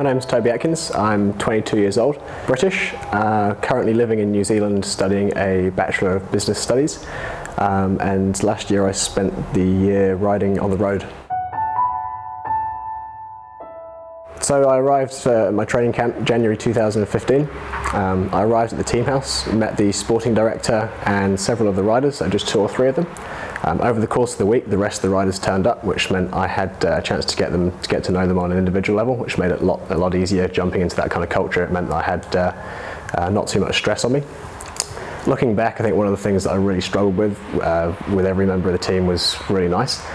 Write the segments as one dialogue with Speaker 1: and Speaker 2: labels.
Speaker 1: My name's Toby Atkins. I'm 22 years old, British, currently living in New Zealand studying a Bachelor of Business Studies, and last year I spent the year riding on the road. So I arrived at my training camp January 2015. I arrived at the team house, met the sporting director and several of the riders, just 2 or 3 of them. Over the course of the week, the rest of the riders turned up, which meant I had a chance to get to know them on an individual level, which made it a lot easier jumping into that kind of culture. It meant that I had not too much stress on me. Looking back, I think one of the things that I really struggled with every member of the team was really nice.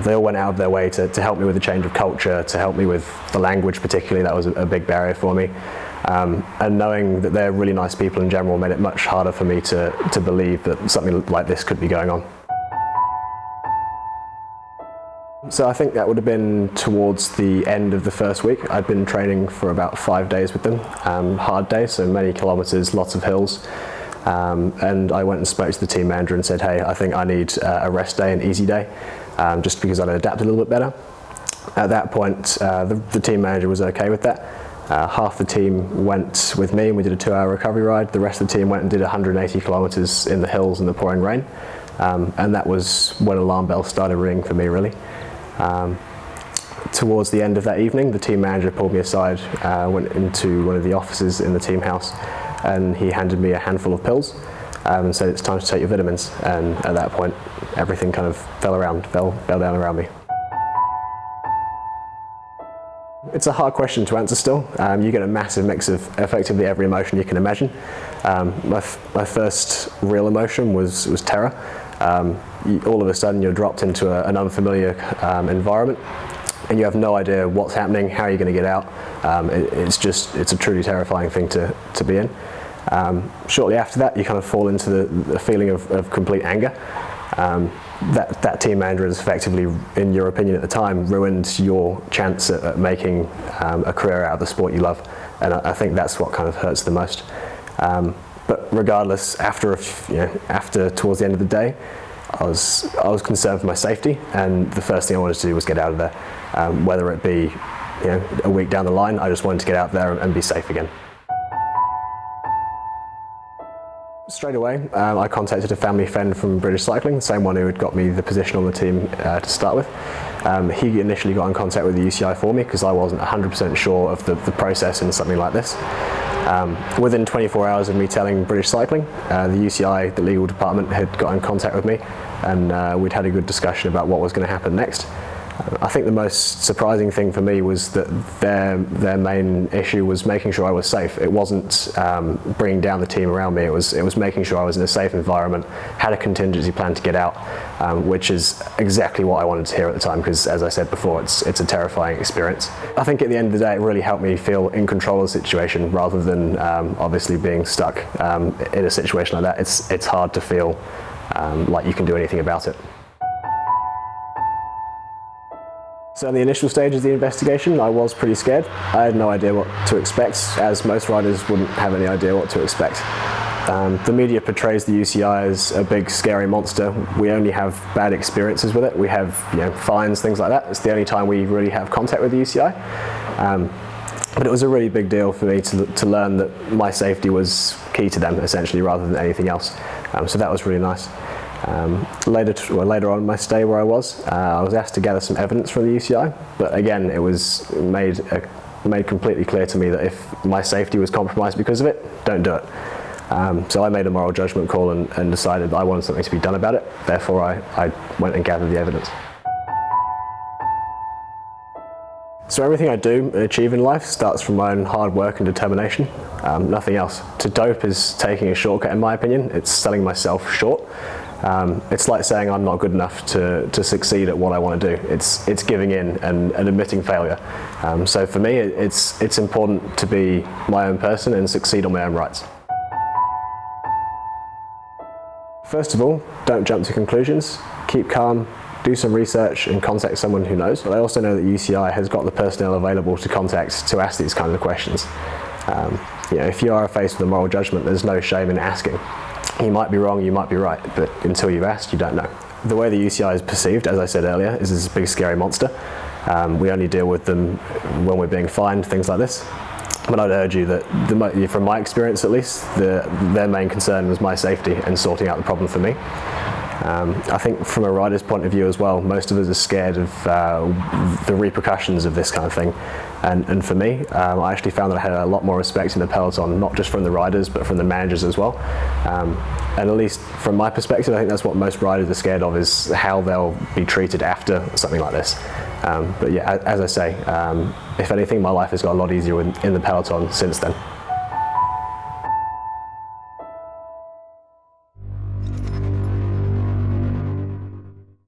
Speaker 1: They all went out of their way to help me with the change of culture, to help me with the language particularly. That was a big barrier for me. And knowing that they're really nice people in general made it much harder for me to believe that something like this could be going on. So I think that would have been towards the end of the first week. I'd been training for about 5 days with them, hard days, so many kilometres, lots of hills. And I went and spoke to the team manager and said, hey, I think I need a rest day, an easy day, just because I'd adapt a little bit better. At that point, the team manager was okay with that. Half the team went with me and we did a 2-hour recovery ride. The rest of the team went and did 180 kilometres in the hills in the pouring rain. And that was when alarm bells started ringing for me, really. Towards the end of that evening, the team manager pulled me aside, went into one of the offices in the team house, and he handed me a handful of pills and said, it's time to take your vitamins. And at that point, everything kind of fell down around me. It's a hard question to answer still. You get a massive mix of effectively every emotion you can imagine. My first real emotion was terror. All of a sudden you're dropped into an unfamiliar environment and you have no idea what's happening, how you're going to get out. It's a truly terrifying thing to be in. Shortly after that you kind of fall into the feeling of complete anger. That team manager has effectively, in your opinion at the time, ruined your chance at making a career out of the sport you love, and I think that's what kind of hurts the most. But regardless, after towards the end of the day, I was concerned for my safety, and the first thing I wanted to do was get out of there. Whether it be a week down the line, I just wanted to get out there and be safe again. Straight away, I contacted a family friend from British Cycling, the same one who had got me the position on the team to start with. He initially got in contact with the UCI for me because I wasn't 100% sure of the process in something like this. Within 24 hours of me telling British Cycling, the UCI, the legal department, had got in contact with me, and we'd had a good discussion about what was going to happen next. I think the most surprising thing for me was that their main issue was making sure I was safe. It wasn't bringing down the team around me. It was making sure I was in a safe environment, had a contingency plan to get out, which is exactly what I wanted to hear at the time, because as I said before, it's a terrifying experience. I think at the end of the day it really helped me feel in control of the situation rather than obviously being stuck in a situation like that. It's hard to feel like you can do anything about it. So in the initial stages of the investigation, I was pretty scared. I had no idea what to expect, as most riders wouldn't have any idea what to expect. The media portrays the UCI as a big scary monster. We only have bad experiences with it. We have fines, things like that. It's the only time we really have contact with the UCI. But it was a really big deal for me to learn that my safety was key to them, essentially, rather than anything else. So that was really nice. Later on in my stay where I was asked to gather some evidence from the UCI, but again it was made completely clear to me that if my safety was compromised because of it, don't do it. So I made a moral judgment call and decided that I wanted something to be done about it. Therefore I went and gathered the evidence. So everything I do and achieve in life starts from my own hard work and determination, nothing else. To dope is taking a shortcut in my opinion. It's selling myself short. It's like saying I'm not good enough to succeed at what I want to do. It's giving in and admitting failure. So for me, it's important to be my own person and succeed on my own rights. First of all, don't jump to conclusions. Keep calm, do some research and contact someone who knows. But I also know that UCI has got the personnel available to contact to ask these kinds of questions. If you are faced with a moral judgment, there's no shame in asking. You might be wrong, you might be right, but until you've asked, you don't know. The way the UCI is perceived, as I said earlier, is this big scary monster. We only deal with them when we're being fined, things like this. But I'd urge you that, from my experience at least, their main concern was my safety and sorting out the problem for me. I think from a rider's point of view as well, most of us are scared of the repercussions of this kind of thing. And for me, I actually found that I had a lot more respect in the peloton, not just from the riders, but from the managers as well. And at least from my perspective, I think that's what most riders are scared of, is how they'll be treated after something like this. But yeah, as I say, if anything, my life has got a lot easier in the peloton since then.